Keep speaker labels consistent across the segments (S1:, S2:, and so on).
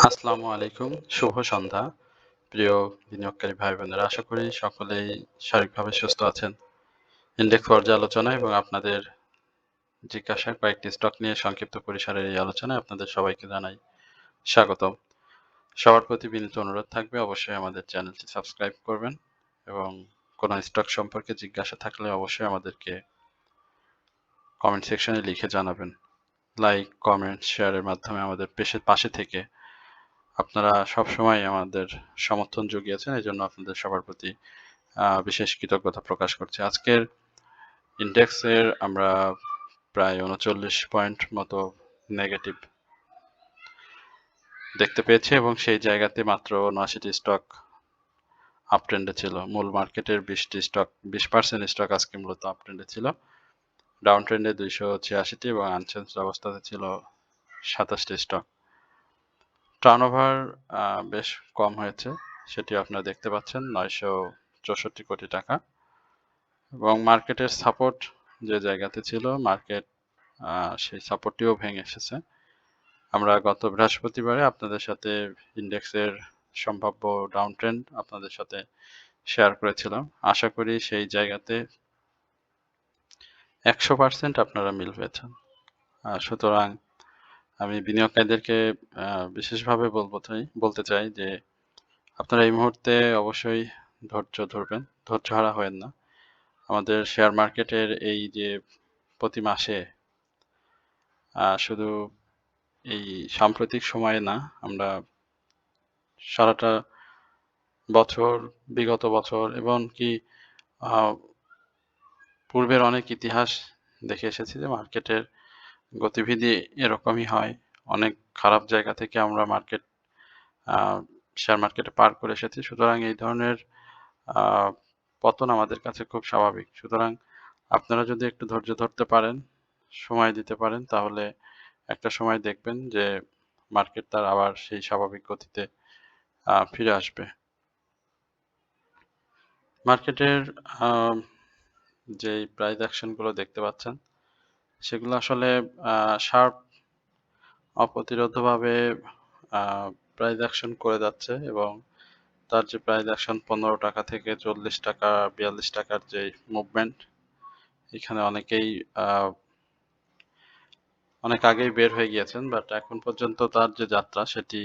S1: আসসালামু আলাইকুম। শুভ সন্ধ্যা। প্রিয় বিনিয়োগকারী ভাই-বোনেরা, আশা করি সকলেই শারীরিকভাবে সুস্থ আছেন। ইনডেক্স পর্যালোচনা এবং আপনাদের জিজ্ঞাসার কয়েকটি স্টক নিয়ে সংক্ষিপ্ত পরিসরের এই আলোচনায় আপনাদের সবাইকে জানাই স্বাগতম। সবার প্রতি বিনীত অনুরোধ থাকবে অবশ্যই আমাদের চ্যানেলটি সাবস্ক্রাইব করবেন এবং কোনো স্টক সম্পর্কে জিজ্ঞাসা থাকলে অবশ্যই আমাদেরকে কমেন্ট সেকশনে লিখে জানাবেন। লাইক, কমেন্ট, শেয়ারের মাধ্যমে আমাদের পাশে থেকে আপনারা সবসময় আমাদের সমর্থন জুগিয়েছেন। এজন্য আপনাদের সবার প্রতি বিশেষ কৃতজ্ঞতা প্রকাশ করছি। আজকের ইনডেক্সের আমরা প্রায় ৩৯ পয়েন্ট মতো নেগেটিভ দেখতে পেয়েছি এবং সেই জায়গাতে মাত্র ৭৯টি স্টক আপ ট্রেন্ডে ছিল। মূল মার্কেটের 20% স্টক আজকে মূলত আপ ট্রেন্ডে ছিল। ডাউন ট্রেন্ডে 286টি এবং আনচেঞ্জড অবস্থাতে ছিল ২৭টি স্টক। টার্নওভার বেশ কম হয়েছে, সেটি আপনারা দেখতে পাচ্ছেন, ৯৬৪ কোটি টাকা। এবং মার্কেটের সাপোর্ট যে জায়গাতে ছিল, মার্কেট সেই সাপোর্টটিও ভেঙে এসেছে। আমরা গত বৃহস্পতিবারে আপনাদের সাথে ইনডেক্সের সম্ভাব্য ডাউন ট্রেন্ড আপনাদের সাথে শেয়ার করেছিলাম। আশা করি সেই জায়গাতে ১০০% আপনারা মিল পেয়েছেন। সুতরাং আমি বিনিয়োগকারীদেরকে বিশেষভাবে বলতে চাই যে আপনারা এই মুহূর্তে অবশ্যই ধৈর্য ধরবেন, ধৈর্যহারা হবেন না। আমাদের শেয়ার মার্কেটের এই যে প্রতি মাসে শুধু এই সাম্প্রতিক সময়ে না, আমরা সারাটা বছর, বিগত বছর এবং কি পূর্বের অনেক ইতিহাস দেখে এসেছি যে মার্কেটের গতিবিধি এরকমই হয়। অনেক খারাপ জায়গা থেকে আমরা শেয়ার মার্কেটে পার করে এসেছি। সুতরাং এই ধরনের পতন আমাদের কাছে খুব স্বাভাবিক। সুতরাং আপনারা যদি একটু ধৈর্য ধরতে পারেন, সময় দিতে পারেন, তাহলে একটা সময় দেখবেন যে মার্কেট তার আবার সেই স্বাভাবিক গতিতে ফিরে আসবে। মার্কেটের যেই প্রাইস অ্যাকশনগুলো দেখতে পাচ্ছেন, সেগুলো আসলে শার্প অপ্রতিরোধ্যভাবে প্রাইস অ্যাকশন করে যাচ্ছে এবং তার যে প্রাইস অ্যাকশন ১৫ টাকা থেকে ৪০ টাকা, ৪২ টাকার যে মুভমেন্ট, এখানে অনেকেই অনেক আগেই বের হয়ে গিয়েছেন, বাট এখন পর্যন্ত তার যে যাত্রা সেটি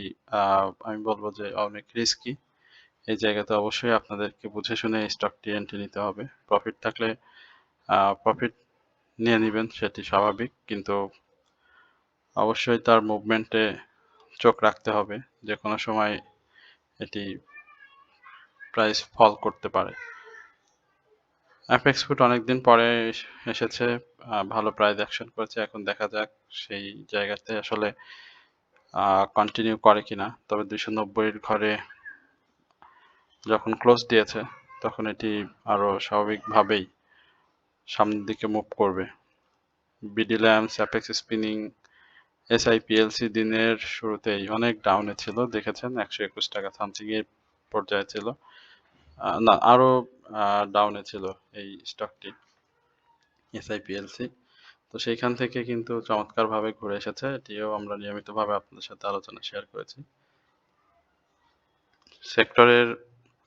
S1: আমি বলবো যে অনেক রিস্কি। এই জায়গাতে অবশ্যই আপনাদেরকে বুঝে শুনে স্টকটি এন্ট্রি নিতে হবে। প্রফিট থাকলে প্রফিট নিয়ে নেবেন, সেটি স্বাভাবিক, কিন্তু অবশ্যই তার মুভমেন্টে চোখ রাখতে হবে। যে কোনো সময় এটি প্রাইস ফল করতে পারে। অ্যাপেক্স ফুড অনেকদিন পরে এসেছে, ভালো প্রাইস অ্যাকশন করেছে। এখন দেখা যাক সেই জায়গাতে আসলে কন্টিনিউ করে কিনা। তবে 290 ঘরে যখন ক্লোজ দিয়েছে, তখন এটি আরো স্বাভাবিকভাবেই সামনের দিকে মুভ করবে। বিডি ল্যাম্পস, অ্যাপেক্স স্পিনিং, এসআইপিএলসি দিনের শুরুতেই অনেক ডাউনে ছিল, দেখেছেন 121 টাকা সামথিং এর পর্যায়ে ছিল, না আরো ডাউনে ছিল এই স্টকটি এসআইপিএলসি। তো সেইখান থেকে কিন্তু চমৎকারভাবে ঘুরে এসেছে। এটিও আমরা নিয়মিতভাবে আপনাদের সাথে আলোচনা শেয়ার করেছি। সেক্টরের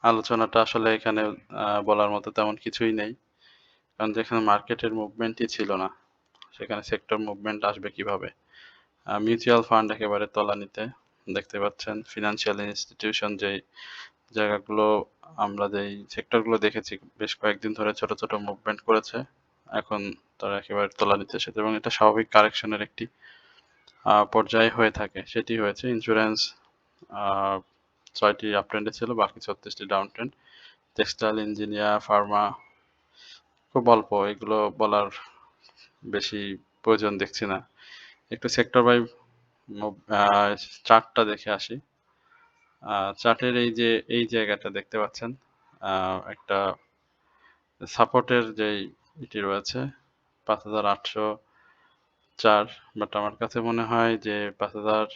S1: আলোচনাটা আসলে এখানে বলার মতো তেমন কিছুই নেই, কারণ যেখানে মার্কেটের মুভমেন্টই ছিল না, সেখানে সেক্টর মুভমেন্ট আসবে কিভাবে? মিউচুয়াল ফান্ড একেবারে তলানিতে দেখতে পাচ্ছেন। ফিনান্সিয়াল ইনস্টিটিউশন যেই জায়গাগুলো, আমরা যেই সেক্টরগুলো দেখেছি বেশ কয়েকদিন ধরে ছোট ছোট মুভমেন্ট করেছে, এখন তারা একেবারে তলানিতে এসেছে এবং এটা স্বাভাবিক কারেকশনের একটি পর্যায়ে হয়ে থাকে। সেটি হয়েছে। ইন্স্যুরেন্স ৬টি আপ ট্রেন্ডে ছিল, বাকি ৩৬টি down trend. Textile, engineer, pharma খুব অল্প, এগুলো বলার বেশি প্রয়োজন দেখছি না। একটু সেক্টর বাই চার্টটা দেখে আসি। চার্টের এই জায়গাটা দেখতে পাচ্ছেন, একটা সাপোর্টের যেই এটি রয়েছে ৫,৮০৪, বাট আমার কাছে মনে হয় যে ৫,০০০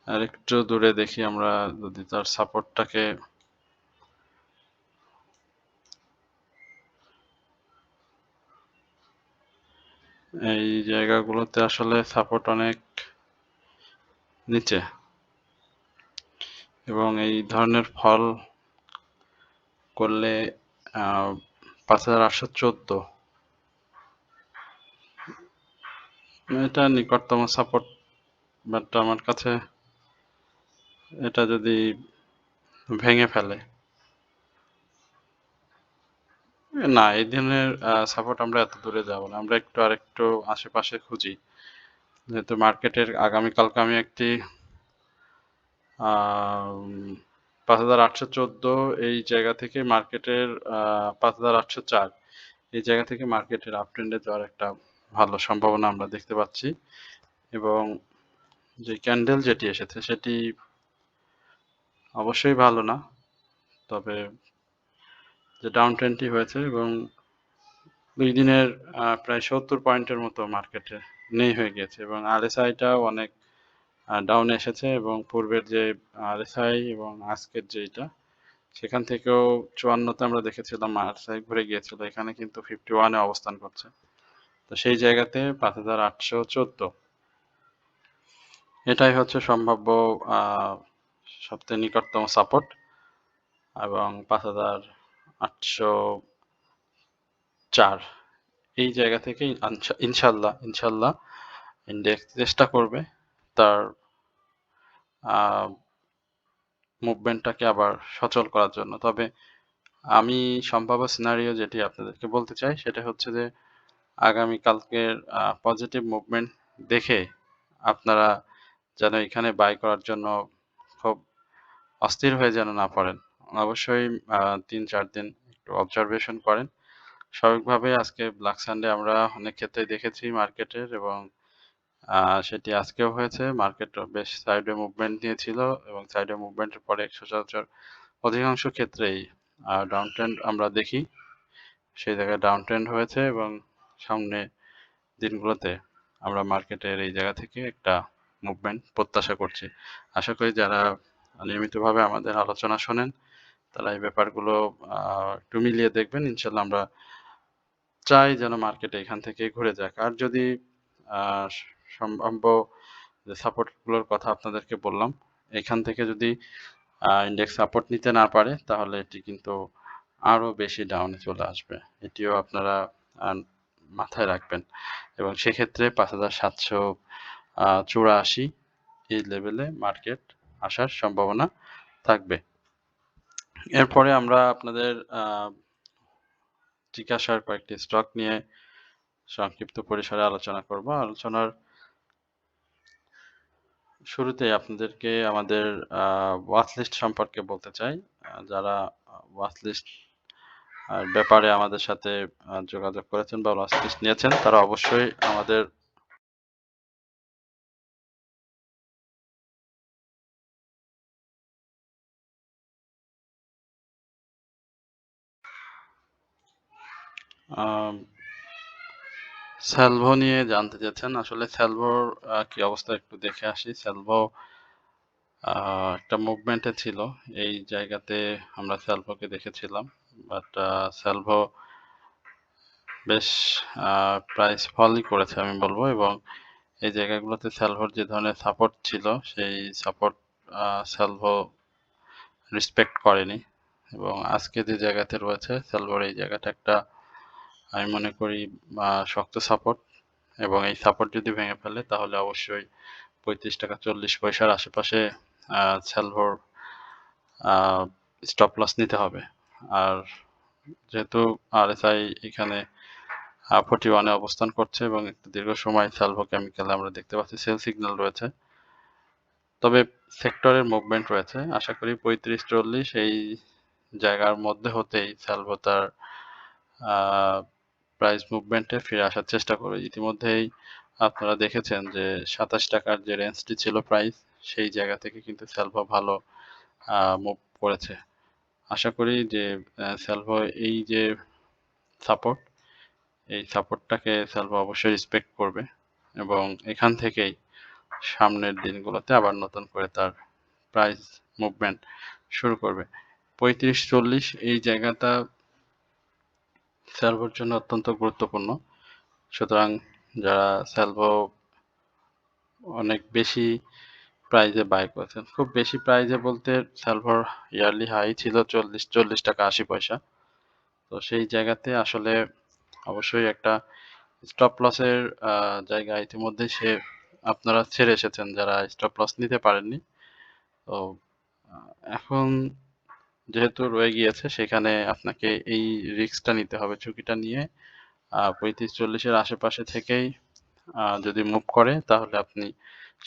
S1: আর একটু দূরে দেখি আমরা, যদি তার সাপোর্টটাকে এই জায়গাগুলোতে আসলে সাপোর্ট অনেক নিচে, এবং এই ধরনের ফল করলে 5814 এটা নিকটতম সাপোর্ট, বাট আমার কাছে এটা যদি ভেঙে ফেলে, না এই ধরনের সাপোর্ট আমরা এত দূরে যাব না, আমরা একটু আরেকটু আশেপাশে খুঁজি, যেহেতু মার্কেটের আগামীকালকে আমি একটি 5814 এই জায়গা থেকে মার্কেটের 5804 এই জায়গা থেকে মার্কেটের আপ ট্রেন্ডে যাওয়ার একটা ভালো সম্ভাবনা আমরা দেখতে পাচ্ছি। এবং যে ক্যান্ডেল যেটি এসেছে সেটি অবশ্যই ভালো না, তবে যে ডাউন ট্রেন্ডটি হয়েছে এবং 2 দিনের প্রায় 70 পয়েন্টের মতো মার্কেটে নেই হয়ে গিয়েছে, এবং আরএসআইটাও অনেক ডাউন এসেছে, এবং পূর্বের যে আরএসআই এবং আজকের যেটা সেখান থেকেও 54তে আমরা দেখেছিলাম আরএসআই ঘুরে গিয়েছিল, এখানে কিন্তু 51-এ অবস্থান করছে। তো সেই জায়গাতে 5814 এটাই হচ্ছে সম্ভাব্য সবচেয়ে নিকটতম সাপোর্ট, এবং 5804 এই জায়গা থেকে ইনশাল্লাহ ইনশাল্লাহ ইন্ডেক্স চেষ্টা করবে তার মুভমেন্টটাকে আবার সচল করার জন্য। তবে আমি সম্ভাব্য সিনারিও যেটি আপনাদেরকে বলতে চাই সেটা হচ্ছে যে আগামীকালকের পজিটিভ মুভমেন্ট দেখে আপনারা যেন এখানে বাই করার জন্য খুব অস্থির হয়ে যেন না পড়েন। অবশ্যই 3-4 দিন একটু অবজারভেশন করেন। স্বাভাবিকভাবে আজকে ব্ল্যাক সানডে আমরা অনেক ক্ষেত্রেই দেখেছি মার্কেটের, এবং সেটি আজকেও হয়েছে। মার্কেট বেশ সাইডওয়ে মুভমেন্ট নিয়েছিল, এবং সাইডওয়ে মুভমেন্টের পরে সচরাচর অধিকাংশ ক্ষেত্রেই ডাউন ট্রেন্ড আমরা দেখি। সেই জায়গায় ডাউন ট্রেন্ড হয়েছে, এবং সামনে দিনগুলোতে আমরা মার্কেটের এই জায়গা থেকে একটা মুভমেন্ট প্রত্যাশা করছি। আশা করি যারা নিয়মিতভাবে আমাদের আলোচনা শোনেন তারা এই ব্যাপারগুলো একটু মিলিয়ে দেখবেন। ইনশাল্লাহ আমরা চাই যেন মার্কেট এখান থেকে ঘুরে যাক। আর যদি সম্ভাব্য যে সাপোর্টগুলোর কথা আপনাদেরকে বললাম, এখান থেকে যদি ইন্ডেক্স সাপোর্ট নিতে না পারে তাহলে এটি কিন্তু আরও বেশি ডাউনে চলে আসবে, এটিও আপনারা মাথায় রাখবেন। এবং সেক্ষেত্রে 5784 এই লেভেলে মার্কেট আসার সম্ভাবনা থাকবে। এরপরে আমরা আপনাদের জিজ্ঞাসার কয়েকটি স্টক নিয়ে সংক্ষিপ্ত পরিসরে আলোচনা করব। আলোচনার শুরুতেই আপনাদেরকে আমাদের ওয়াচ লিস্ট সম্পর্কে বলতে চাই। যারা ওয়াচ লিস্ট ব্যাপারে আমাদের সাথে যোগাযোগ করেছেন বা ওয়াচ লিস্ট নিয়েছেন তারা অবশ্যই আমাদের স্যালভো নিয়ে জানতে চাচ্ছেন। আসলে স্যালভোর কি অবস্থা একটু দেখে আসি। স্যালভো একটা মুভমেন্টে ছিল, এই জায়গাতে আমরা স্যালভোকে দেখেছিলাম, বাট স্যালভো বেশ প্রাইস ফলই করেছে আমি বলবো, এবং এই জায়গাগুলোতে স্যালভোর যে ধরনের সাপোর্ট ছিল সেই সাপোর্ট স্যালভো রেসপেক্ট করেনি, এবং আজকে যে জায়গাতে রয়েছে স্যালভোর এই জায়গাটা একটা আমি মনে করি শক্ত সাপোর্ট, এবং এই সাপোর্ট যদি ভেঙে ফেলে তাহলে অবশ্যই 35.40 টাকার আশেপাশে স্যালভোর স্টপ লস নিতে হবে। আর যেহেতু আরএসআই এখানে 41-এ অবস্থান করছে, এবং একটু দীর্ঘ সময় স্যালভো কেমিক্যালে আমরা দেখতে পাচ্ছি সেল সিগন্যাল রয়েছে, তবে সেক্টরের মুভমেন্ট রয়েছে। আশা করি 35-40 এই জায়গার মধ্যে হতেই স্যালভো তার প্রাইস মুভমেন্টে ফিরে আসার চেষ্টা করবে। ইতিমধ্যেই আপনারা দেখেছেন যে 27 টাকার যে রেঞ্জটি ছিল প্রাইস, সেই জায়গা থেকে কিন্তু স্যালভো ভালো মুভ করেছে। আশা করি যে স্যালভো এই যে সাপোর্ট, এই সাপোর্টটাকে স্যালভো অবশ্যই রেসপেক্ট করবে, এবং এখান থেকেই সামনের দিনগুলোতে আবার নতুন করে তার প্রাইস মুভমেন্ট শুরু করবে। 35-40 এই জায়গাটা স্যালভোর জন্য অত্যন্ত গুরুত্বপূর্ণ, সুতরাং যারা স্যালভো অনেক বেশি প্রাইজে বাই করেছেন। খুব বেশি প্রাইজে বলতে স্যালভোর ইয়ারলি হাই ছিল 40 টাকা 80 পয়সা। তো সেই জায়গাতে আসলে অবশ্যই একটা স্টপ লসের জায়গা ইতিমধ্যে আপনারা ছেড়ে এসেছেন যারা স্টপ লস নিতে পারেননি। তো এখন যেহেতু রয়ে গিয়েছে সেখানে আপনাকে এই রিস্কটা নিতে হবে, ঝুঁকিটা নিয়ে 35-40 এর আশেপাশে থেকেই যদি মুভ করে তাহলে আপনি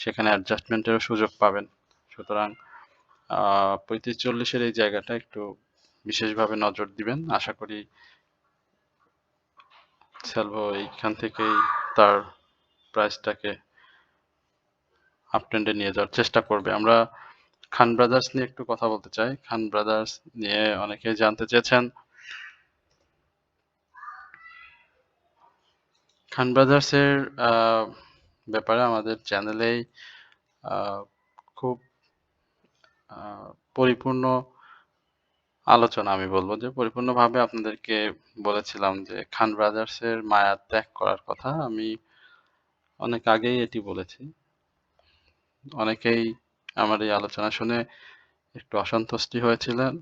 S1: সেখানে অ্যাডজাস্টমেন্টেরও সুযোগ পাবেন। সুতরাং 35-40 এর এই জায়গাটা একটু বিশেষভাবে নজর দিবেন। আশা করি স্যালভো এইখান থেকেই তার প্রাইসটাকে আপট্রেন্ডে নিয়ে যাওয়ার চেষ্টা করবে। আমরা খান ব্রাদার্স নিয়ে একটু কথা বলতে চাই। খান ব্রাদার্স নিয়ে অনেকেই জানতে চেয়েছেন। খান ব্রাদার্সের ব্যাপারে আমাদের চ্যানেলেই খুব পরিপূর্ণ আলোচনা, আমি বলবো যে পরিপূর্ণভাবে আপনাদেরকে বলেছিলাম যে খান ব্রাদার্সের মায়া ত্যাগ করার কথা। আমি অনেক আগেই এটি বলেছি। অনেকেই আমার এই আলোচনা শুনে একটু অসন্তুষ্টি হয়েছিলেন,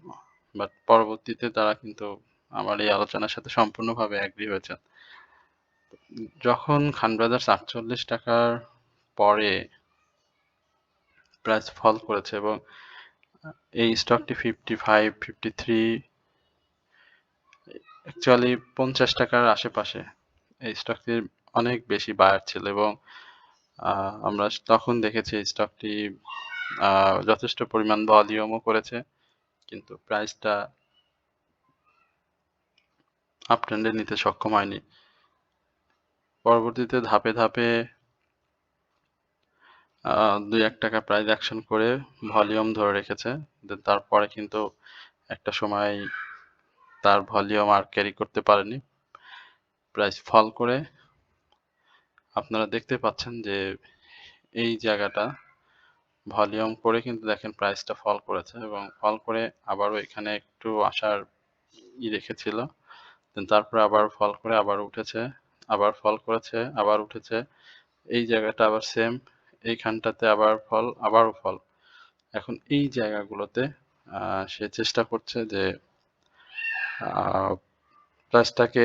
S1: বাট পরবর্তীতে তারা কিন্তু আমার এই আলোচনার সাথে সম্পূর্ণভাবে এগ্রি হয়েছেন। যখন খান ব্রাদার্স 48 টাকার পরে প্রাইস ফল করেছে এবং এই স্টকটি 55, 53, অ্যাকচুয়ালি 50 টাকার আশেপাশে এই স্টকটির অনেক বেশি বায়ার ছিল এবং আমরা তখন দেখেছি স্টকটি যথেষ্ট পরিমাণ ভলিউমও করেছে, কিন্তু প্রাইসটা আপ ট্রেন্ডে নিতে সক্ষম হয়নি। পরবর্তীতে ধাপে ধাপে 2-1 টাকা প্রাইস অ্যাকশন করে ভলিউম ধরে রেখেছে। তারপরে কিন্তু একটা সময় তার ভলিউম আর ক্যারি করতে পারেনি, প্রাইস ফল করে আপনারা দেখতে পাচ্ছেন যে এই জায়গাটা ভলিউম করে কিন্তু দেখেন প্রাইসটা ফল করেছে এবং ফল করে আবারও এখানে একটু আসার রেখেছিল, তারপরে আবার ফল করে আবার উঠেছে, আবার ফল করেছে, আবার উঠেছে। এই জায়গাটা আবার সেম, এইখানটাতে আবার ফল, আবারও ফল। এখন এই জায়গাগুলোতে সে চেষ্টা করছে যে প্রাইসটাকে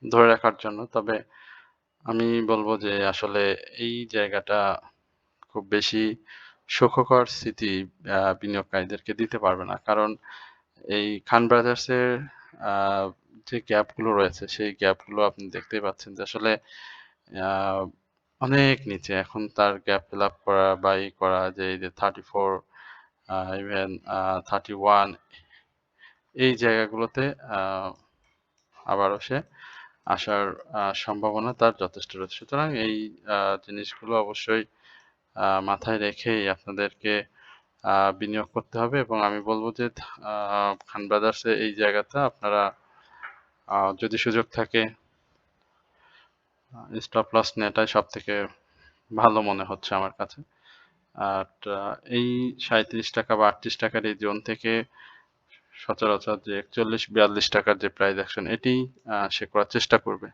S1: ধরে রাখার জন্য। তবে আমি বলবো যে আসলে এই জায়গাটা খুব বেশি সুখকর স্মৃতি বিনিয়োগকারীদেরকে দিতে পারবে না, কারণ এই খান ব্রাদার্সের যে গ্যাপগুলো রয়েছে সেই গ্যাপগুলো আপনি দেখতেই পাচ্ছেন যে আসলে আহ, অনেক নিচে। এখন তার গ্যাপ ফিল আপ করা বা ই করা যে এই যে 34, ইভেন 31, এই জায়গাগুলোতে আবারও সে আসার সম্ভাবনা তার যথেষ্ট রয়েছে। সুতরাং এই জিনিসগুলো অবশ্যই মাথায় রেখেই আপনাদেরকে বিনিয়োগ করতে হবে এবং আমি বলবো যে খান ব্রাদার্সে এই জায়গাটা আপনারা যদি সুযোগ থাকে স্টপ লস নেওয়াটাই সব থেকে ভালো মনে হচ্ছে আমার কাছে। আর এই 37 টাকা বা 38 টাকার এই জোন থেকে সচরাচর যে 41-42 টাকার যে প্রাইস অ্যাকশন এটি সে করার চেষ্টা করবে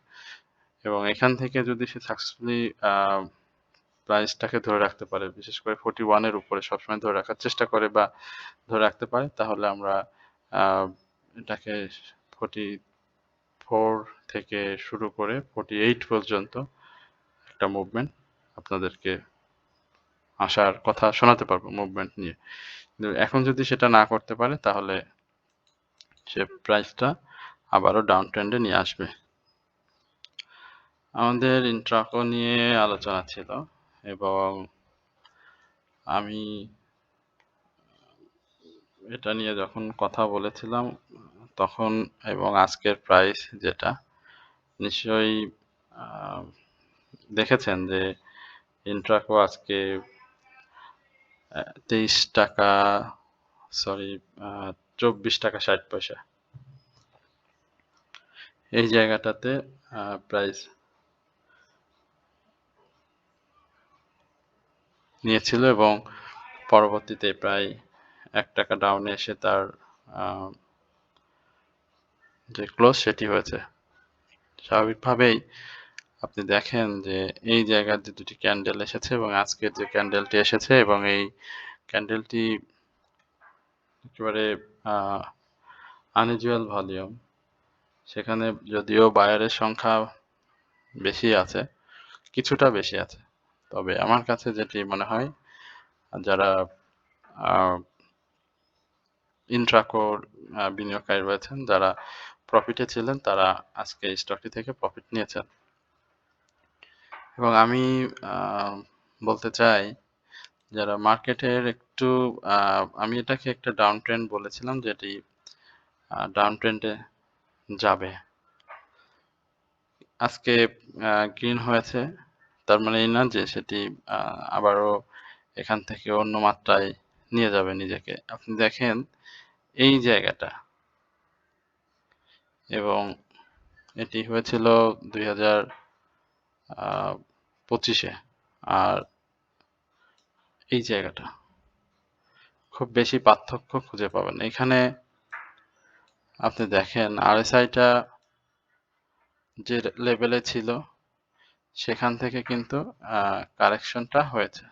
S1: এবং এখান থেকে যদি সে সাকসেসফুলি প্রাইসটাকে ধরে রাখতে পারে, বিশেষ করে 41 এর উপরে সবসময় ধরে রাখার চেষ্টা করে বা ধরে রাখতে পারে, তাহলে আমরা এটাকে 44 থেকে শুরু করে 48 পর্যন্ত একটা মুভমেন্ট আপনাদেরকে আসার কথা শোনাতে পারবো মুভমেন্ট নিয়ে। কিন্তু এখন যদি সেটা না করতে পারে তাহলে সে প্রাইসটা আবারও ডাউন ট্রেন্ডে নিয়ে আসবে। আমাদের ইন্ট্রাকো নিয়ে আলোচনা ছিল এবং আমি এটা নিয়ে যখন কথা বলেছিলাম তখন এবং আজকের প্রাইস যেটা নিশ্চয়ই দেখেছেন যে ইন্ট্রাকো আজকে 23 টাকা, সরি 24 টাকা 60 পয়সা এই জায়গাটাতে প্রাইস নিয়েছিল এবং পরবর্তীতে প্রায় 1 টাকা ডাউনে এসে তার যে ক্লোজ সেটি হয়েছে। স্বাভাবিকভাবেই আপনি দেখেন যে এই জায়গার যে দুটি ক্যান্ডেল এসেছে এবং আজকের যে ক্যান্ডেলটি এসেছে এবং এই ক্যান্ডেলটি একেবারে আনইউজুয়াল ভলিউম, সেখানে যদিও বায়ারের সংখ্যা বেশি আছে, কিছুটা বেশি আছে, তবে আমার কাছে যেটি মনে হয় যারা ইন্ট্রাকোর বিনিয়োগকারী রয়েছেন, যারা প্রফিটে ছিলেন, তারা আজকে এই স্টকটি থেকে প্রফিট নিয়েছেন। এবং আমি বলতে চাই যারা মার্কেটের একটু আমি এটাকে একটা ডাউন ট্রেন্ড বলেছিলাম, যেটি ডাউন ট্রেন্ডে যাবে। আজকে গ্রিন হয়েছে, তার মানে এই না যে সেটি আবারও এখান থেকে অন্য মাত্রায় নিয়ে যাবে নিজেকে। আপনি দেখেন এই জায়গাটা, এবং এটি হয়েছিল 2025-এ, আর এই জায়গাটা খুব বেশি পার্থক্য খুঁজে পাবেন এখানে। আপনি দেখেন আরএসআইটা যে লেভেলে ছিল সেখান থেকে কিন্তু কারেকশনটা হয়েছে,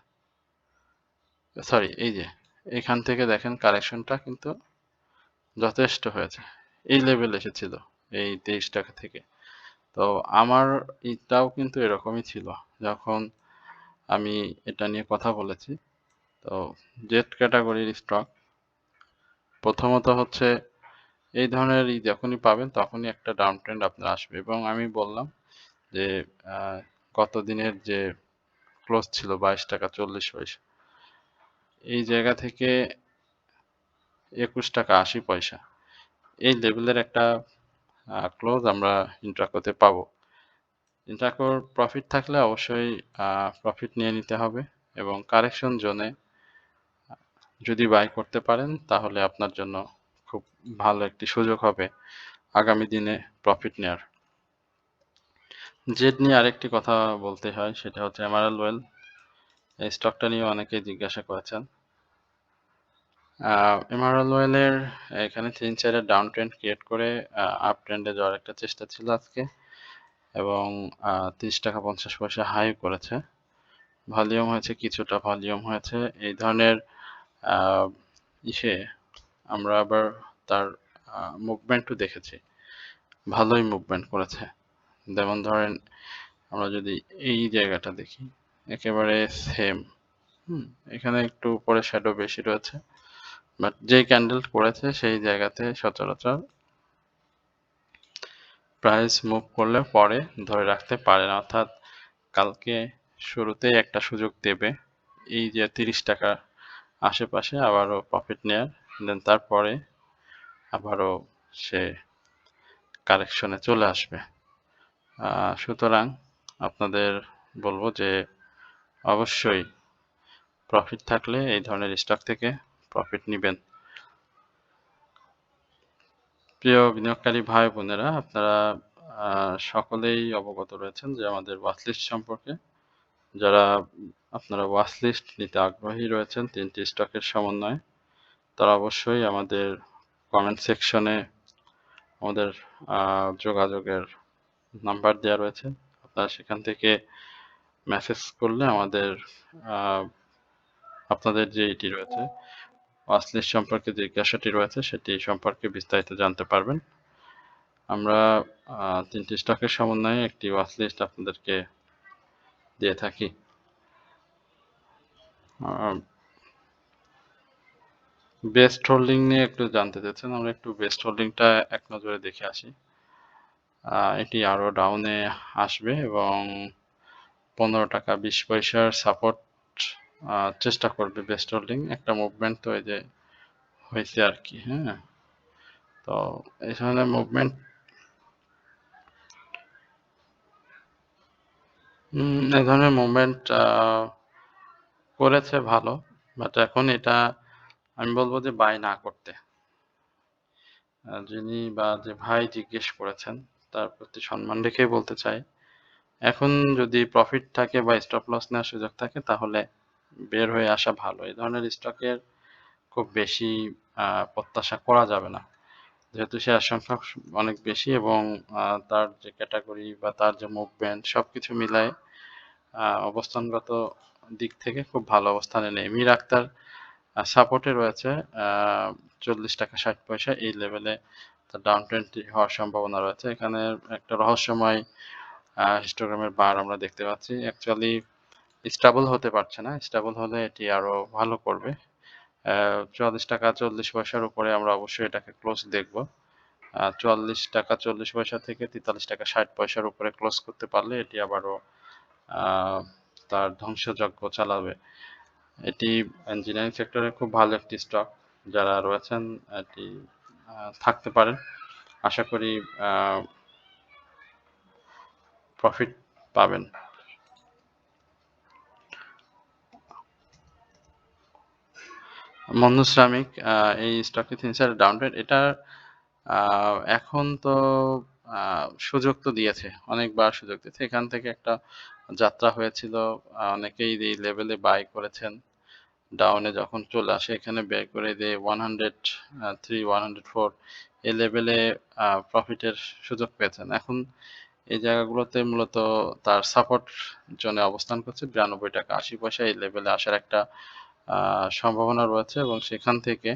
S1: সরি এই যে এখান থেকে দেখেন কারেকশনটা কিন্তু যথেষ্ট হয়েছে, এই লেভেল এসেছিল এই 23 টাকা থেকে। তো আমার এটাও কিন্তু এরকমই ছিল যখন আমি এটা নিয়ে কথা বলেছি। তো জেড ক্যাটাগরির স্টক প্রথমত হচ্ছে এই ধরনের যখনই পাবেন তখনই একটা ডাউন ট্রেন্ড আপনার আসবে, এবং আমি বললাম যে গত দিনের যে ক্লোজ ছিল 22 টাকা 40 পয়সা, এই জায়গা থেকে 21 টাকা 80 পয়সা, এই লেভেলের একটা ক্লোজ আমরা ইন্ট্রাকোতে পাবো। ইন্ট্রাকোর প্রফিট থাকলে অবশ্যই প্রফিট নিয়ে নিতে হবে, এবং কারেকশন জোনে যদি বাই করতে পারেন তাহলে আপনার জন্য খুব ভালো একটি সুযোগ হবে আগামী দিনে প্রফিট নেওয়ার। জেড নিয়ে আরেকটি কথা বলতে হয়, সেটা হচ্ছে এমারাল্ড ওয়েল। এই স্টকটা নিয়ে অনেকেই জিজ্ঞাসা করেছেন। এমারাল্ড ওয়েলের এখানে 3-4 ডাউন ট্রেন্ড ক্রিয়েট করে আপ ট্রেন্ডে যাওয়ার একটা চেষ্টা ছিল আজকে, এবং 30 টাকা 50 পয়সা হাই করেছে। ভলিউম হয়েছে, কিছুটা ভলিউম হয়েছে। এই ধরনের ইসে আমরা আবার তার মুভমেন্টও দেখেছি, ভালোই মুভমেন্ট করেছে। যেমন ধরেন আমরা যদি এই জায়গাটা দেখি, একেবারে সেম, এখানে একটু উপরে শ্যাডো বেশি রয়েছে, বাট যে ক্যান্ডেল করেছে সেই জায়গাতে সচরাচর প্রাইস মুভ করলে পরে ধরে রাখতে পারে না, অর্থাৎ কালকে শুরুতেই একটা সুযোগ দেবে এই যে 30 টাকা আশেপাশে আবারও প্রফিট নেয়ার, দেন তারপরে আবারও সে কারেকশনে চলে আসবে। সুতরাং আপনাদের বলবো যে অবশ্যই প্রফিট থাকলে এই ধরনের স্টক থেকে প্রফিট নিবেন। প্রিয় বিনিয়োগকারী ভাই বোনেরা, আপনারা সকলেই অবগত রয়েছেন যে আমাদের ওয়াচলিস্ট সম্পর্কে। যারা আপনারা ওয়াচলিস্ট নিতে আগ্রহী রয়েছেন 3টি স্টকের সমন্বয়ে, তারা অবশ্যই আমাদের কমেন্ট সেকশনে আমাদের যোগাযোগের নাম্বার দেওয়া রয়েছে, আপনারা সেখান থেকে মেসেজ করলে আমাদের আপনাদের যে এটি রয়েছে ওয়াচলিস্ট সম্পর্কে যে জিজ্ঞাসাটি রয়েছে সেটি সম্পর্কে বিস্তারিত জানতে পারবেন। আমরা 3টি স্টকের সমন্বয়ে একটি ওয়াচলিস্ট আপনাদেরকে দিয়ে থাকি। বেস্ট হোল্ডিং নিয়ে একটু জানতে চাচ্ছেন, আমরা একটু বেস্ট হোল্ডিংটা এক নজরে দেখে আসি। এটি আরও ডাউনে আসবে এবং 15 টাকা 20 পয়সার সাপোর্ট চেষ্টা করবে বেস্ট হোল্ডিং। একটা মুভমেন্ট তো এই যে হয়েছে আর কি, হ্যাঁ। তো এই ধরনের মুভমেন্ট করেছে ভালো, বাট এখন এটা আমি বলবো যে বাই না করতে। যিনি বা যে ভাই জিজ্ঞেস করেছেন তার প্রতি সম্মান রেখেই বলতে চাই, এখন যদি প্রফিট থাকে বা স্টপ লস নেওয়ার সুযোগ থাকে তাহলে বের হয়ে আসা ভালো। এই ধরনের স্টকের খুব বেশি প্রত্যাশা করা যাবে না। যেহেতু শেয়ার সংখ্যা অনেক বেশি এবং তার যে ক্যাটাগরি বা তার যে মুভমেন্ট সবকিছু মিলায়ে অবস্থানগত দিক থেকে খুব ভালো অবস্থানে নেই। মীর আক্তার সাপোর্টে রয়েছে 40.60 টাকা এই লেভেলে তার ডাউন ট্রেন্ড হওয়ার সম্ভাবনা রয়েছে। এখানে একটা রহস্যময় হিস্টোগ্রামের বার আমরা দেখতে পাচ্ছি। অ্যাকচুয়ালি স্টেবল হতে পারছে না। স্টেবল হলে এটি আরো ভালো করবে। 44.40 টাকা উপরে আমরা অবশ্যই এটাকে ক্লোজ দেখব। 44.40 টাকা থেকে 43.60 টাকা উপরে ক্লোজ করতে পারলে এটি আবারও তার ধ্বংসযজ্ঞ চালাবে। এটি ইঞ্জিনিয়ারিং সেক্টরে খুব ভালো একটি স্টক। যারা রয়েছেন এটি থাকতে পারেন। আশা করি প্রফিট পাবেন। মন্দু শ্রমিক এই স্টকটি 3 ডাউন ট্রেন্ড এটার এখন তো সুযোগ তো দিয়েছে, অনেকবার সুযোগ দিয়েছে। এখান থেকে একটা যাত্রা হয়েছিল, অনেকেই এই লেভেলে বাই করেছেন। ডাউনে যখন চলে আসে এখানে ব্যয় করে দিয়ে 103 104 এই লেভেলে প্রফিটের সুযোগ পেয়েছেন। এখন এই জায়গাগুলোতে মূলত তার সাপোর্ট জোনে অবস্থান করছে 92.80 টাকা এই লেভেলে আসার একটা সম্ভাবনা রয়েছে এবং সেখান থেকে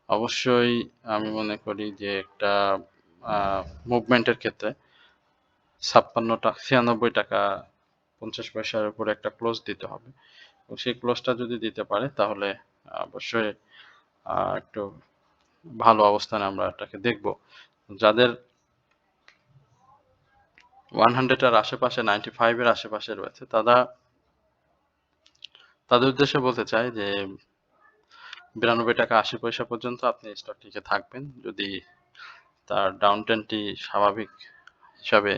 S1: অবশ্যই আমি মনে করি যে একটা মুভমেন্টের ক্ষেত্রে 96 টাকা 50 পয়সার উপরে একটা ক্লোজ দিতে হবে এবং সেই ক্লোজটা যদি দিতে পারে তাহলে অবশ্যই একটু ভালো অবস্থানে আমরা এটাকে দেখব। যাদের 100 এর আশেপাশে 95 এর আশেপাশে রয়েছে তাদের উদ্দেশ্যে বলতে চাই যে 92 টাকা 80 পয়সা পর্যন্ত আপনি স্টকটিকে থাকবেন যদি তার ডাউন ট্রেন্ডটি স্বাভাবিক হিসাবে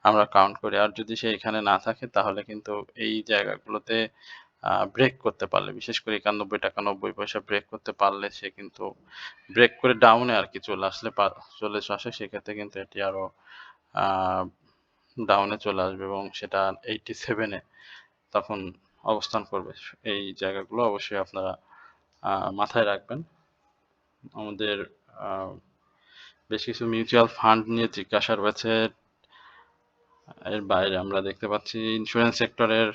S1: আমরা কাউন্ট করি। আর যদি সে এখানে না থাকে তাহলে কিন্তু এই জায়গাগুলোতে ব্রেক করতে পারলে, বিশেষ করে 91 টাকা 90 পয়সা ব্রেক করতে পারলে সে কিন্তু ব্রেক করে ডাউনে আর কি চলে আসে সেক্ষেত্রে কিন্তু এটি আরো ডাউনে চলে আসবে এবং সেটা 87 এ তখন অবস্থান করবে। এই জায়গাগুলো অবশ্যই আপনারা মাথায় রাখবেন। আমাদের বেশ কিছু মিউচুয়াল ফান্ড নিয়ে জিজ্ঞাসা রয়েছে। এর বাইরে আমরা দেখতে পাচ্ছি ইন্স্যুরেন্স সেক্টরের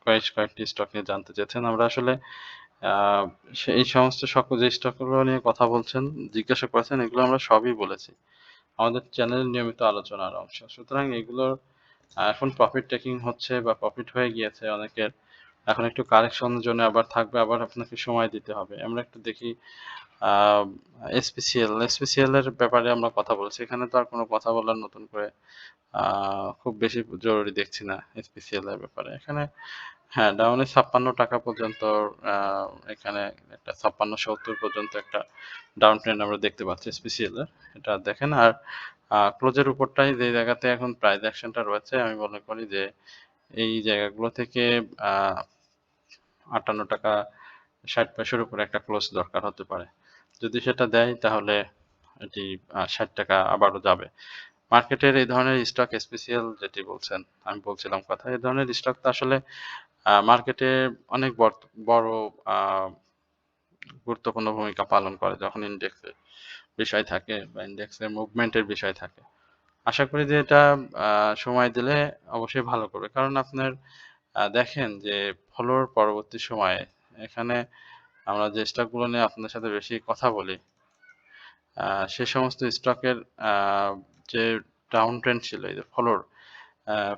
S1: কয়েকটি স্টক নিয়ে জানতে চেয়েছেন। আমরা আসলে এই সমস্ত সকল যে স্টকগুলো নিয়ে কথা বলছেন, জিজ্ঞাসা করেছেন, এগুলো আমরা সবই বলেছি আমাদের চ্যানেলের নিয়মিত আলোচনার অংশ। সুতরাং এগুলোর এখন প্রফিট টেকিং হচ্ছে বা প্রফিট হয়ে গিয়েছে অনেকের। এখন একটু কারেকশনের জন্য আবার থাকবে, আবার আপনাকে সময় দিতে হবে। আমরা একটু দেখি এসপিসিএল এর ব্যাপারে আমরা কথা বলছি। এখানে তো আর কোনো কথা বলার নতুন করে খুব বেশি জরুরি দেখছি না এসপিসিএল এর ব্যাপারে। এখানে হ্যাঁ, ডাউনে 56 টাকা পর্যন্ত এখানে একটা 56-70 পর্যন্ত একটা ডাউন ট্রেন্ড আমরা দেখতে পাচ্ছি এসপিসিএল এর। এটা দেখেন। আর ক্লোজের উপরটাই যে জায়গাতে এখন প্রাইস অ্যাকশনটা রয়েছে আমি মনে করি যে এই জায়গাগুলো থেকে 58 টাকা 60 পয়সার উপরে একটা ক্লোজ দরকার হতে পারে। যদি সেটা দেয় তাহলে এটি 60 টাকা আবারও যাবে। মার্কেটের এই ধরনের স্টক স্পেশাল যেটি বলছেন, আমি বলছিলাম কথা, এই ধরনের স্টক তো আসলে মার্কেটে অনেক বড় গুরুত্বপূর্ণ ভূমিকা পালন করে যখন ইন্ডেক্সের বিষয় থাকে বা ইন্ডেক্সের মুভমেন্টের বিষয় থাকে। আশা করি যে এটা সময় দিলে অবশ্যই ভালো করবে। কারণ আপনার দেখেন যে ফলোর পরবর্তী সময়ে এখানে আমরা যে স্টকগুলো নিয়ে আপনাদের সাথে বেশি কথা বলি সে সমস্ত স্টকের যে ডাউন ট্রেন্ড ছিল এই যে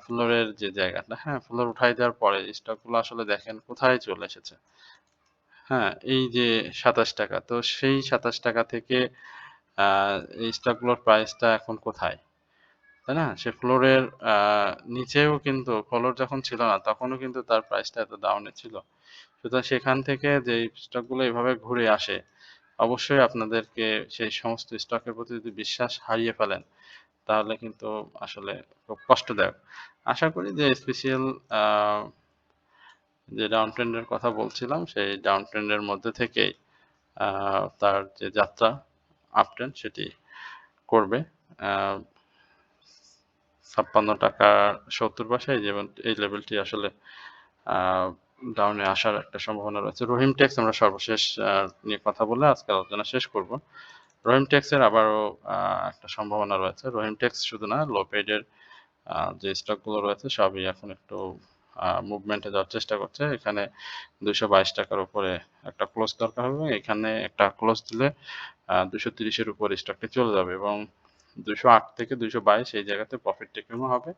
S1: ফ্লোরের যে জায়গাটা, হ্যাঁ, ফ্লোর উঠাই দেওয়ার পরে স্টকগুলো আসলে দেখেন কোথায় চলে এসেছে। হ্যাঁ, এই যে 27 টাকা, তো সেই 27 টাকা থেকে এই স্টকগুলোর প্রাইসটা এখন কোথায়, তাই না? সে ফ্লোরের নিচেও কিন্তু ফ্লোর যখন ছিল না তখনও কিন্তু তার প্রাইসটা এত ডাউনে ছিল। সুতরাং সেখান থেকে যে স্টকগুলো এভাবে ঘুরে আসে অবশ্যই আপনাদেরকে সেই সমস্ত স্টকের প্রতি যদি বিশ্বাস হারিয়ে ফেলেন তাহলে কিন্তু আসলে খুব কষ্টদায়ক। আশা করি যে স্পেশাল যে ডাউন ট্রেন্ডের কথা বলছিলাম সেই ডাউন ট্রেন্ডের মধ্যে থেকেই তার যে যাত্রা আপ ট্রেন্ড সেটি করবে। 56 টাকা 70 পয়সা যেমন এই লেভেলটি আসলে ডাউনে আসার একটা সম্ভাবনা রয়েছে। রহিম টেক্স আমরা সর্বশেষ নিয়ে কথা বলে আজকে আলোচনা শেষ করব। রহিম টেক্সের আবারও একটা সম্ভাবনা রয়েছে। রহিম টেক্স শুধু না, লো পেইডের যে স্টকগুলো রয়েছে সবই এখন একটু মুভমেন্টে যাওয়ার চেষ্টা করছে। এখানে ৳222 র উপরে একটা ক্লোজ দরকার হবে। এখানে একটা ক্লোজ দিলে 230 এর উপরে স্টকটি চলে যাবে এবং 208 থেকে 222 এই জায়গাতে প্রফিট টেকিংও হবে।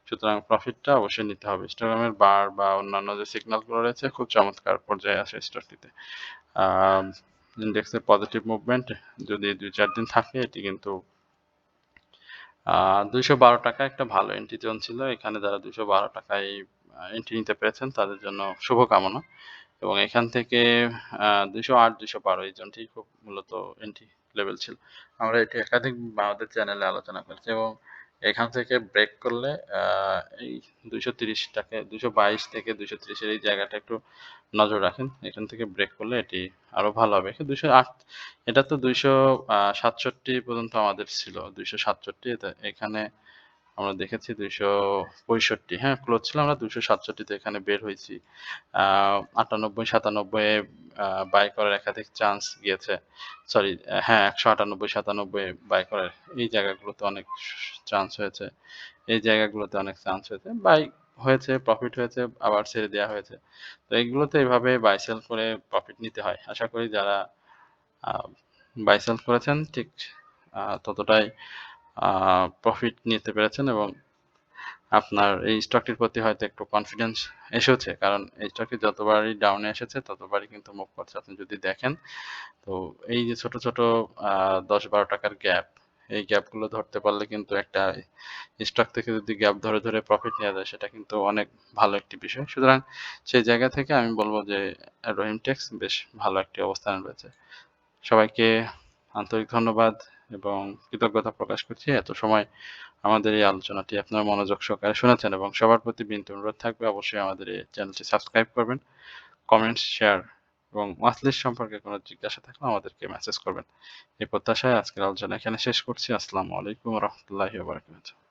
S1: সুতরাং প্রফিটটা অবশ্যই নিতে হবে। হিস্টোগ্রামের বার বা অন্যান্য যে সিগন্যালগুলো রয়েছে খুব চমৎকার পর্যায়ে আছে স্টকটিতে। আম ইন্ডেক্সের পজিটিভ মুভমেন্ট যদি ২-৪ দিন থাকে এটি কিন্তু ৳212 একটা ভালো এন্ট্রি জোন ছিল। এখানে যারা ৳212 এন্ট্রি নিতে পেরেছেন তাদের জন্য শুভকামনা। এবং এখান থেকে ২০৮, ২১২ এই জোনটি খুব মূলত এন্ট্রি লেভেল ছিল। আমরা এটি একাধিক আমাদের চ্যানেলে আলোচনা করেছি এবং এখান থেকে ব্রেক করলে এই ২৩০ টাকা ২২২ থেকে ২৩০ এর এই জায়গাটা একটু নজর রাখেন। এখান থেকে ব্রেক করলে এটি আরো ভালো হবে। ২০৮ এটা তো ২৬৭ পর্যন্ত আমাদের ছিল। ২৬৭ এখানে আমরা দেখেছি ২৬৫, হ্যাঁ? ক্লোজ ছিল আমরা ২৬৭ তে এখানে বের হইছি। ৯৮, ৯৭ এ বাই করার একাধিক চান্স গিয়েছে। সরি, হ্যাঁ, ১৯৮, ৯৭ এ বাই করার এই জায়গাগুলোতে অনেক চান্স হয়েছে। এই জায়গাগুলোতে অনেক চান্স হয়েছে। বাই হয়েছে, প্রফিট হয়েছে, আবার ছেড়ে দেয়া হয়েছে। তো এগুলোতে এভাবে বাই সেল করে প্রফিট নিতে হয়। আশা করি যারা আ বাই সেল করেছেন ঠিক ততটাই আ প্রফিট নিতে পেরেছেন এবং আপনার এই স্টকটির প্রতি হয়তো একটু কনফিডেন্স এসেছে। কারণ এই স্টকটি যতবারই ডাউনে এসেছে ততবারই কিন্তু মুভ করছে। আপনি যদি দেখেন তো এই যে ছোট, ছোট আ ৳১০-১২ গ্যাপ, এই গ্যাপগুলো ধরতে পারলে কিন্তু একটা স্টক থেকে যদি গ্যাপ ধরে, ধরে প্রফিট নেয়া যায় সেটা কিন্তু অনেক ভালো একটি বিষয়। সুতরাং সেই জায়গা থেকে আমি বলব যে রহিম টেক্স বেশ ভালো একটি অবস্থানে রয়েছে। সবাইকে আন্তরিক ধন্যবাদ এবং কৃতজ্ঞতা প্রকাশ করছি। এত সময় আমাদের এই আলোচনাটি আপনারা মনোযোগ সহকারে শুনেছেন এবং সবার প্রতি বিনীত অনুরোধ থাকবে অবশ্যই আমাদের এই চ্যানেলটি সাবস্ক্রাইব করবেন, কমেন্টস, শেয়ার এবং ওয়াচ লিস্ট সম্পর্কে কোনো জিজ্ঞাসা থাকলে আমাদেরকে মেসেজ করবেন। এই প্রত্যাশায় আজকের আলোচনা এখানে শেষ করছি। আসসালামু আলাইকুম ওয়া রাহমাতুল্লাহি ওয়া বারাকাতুহু।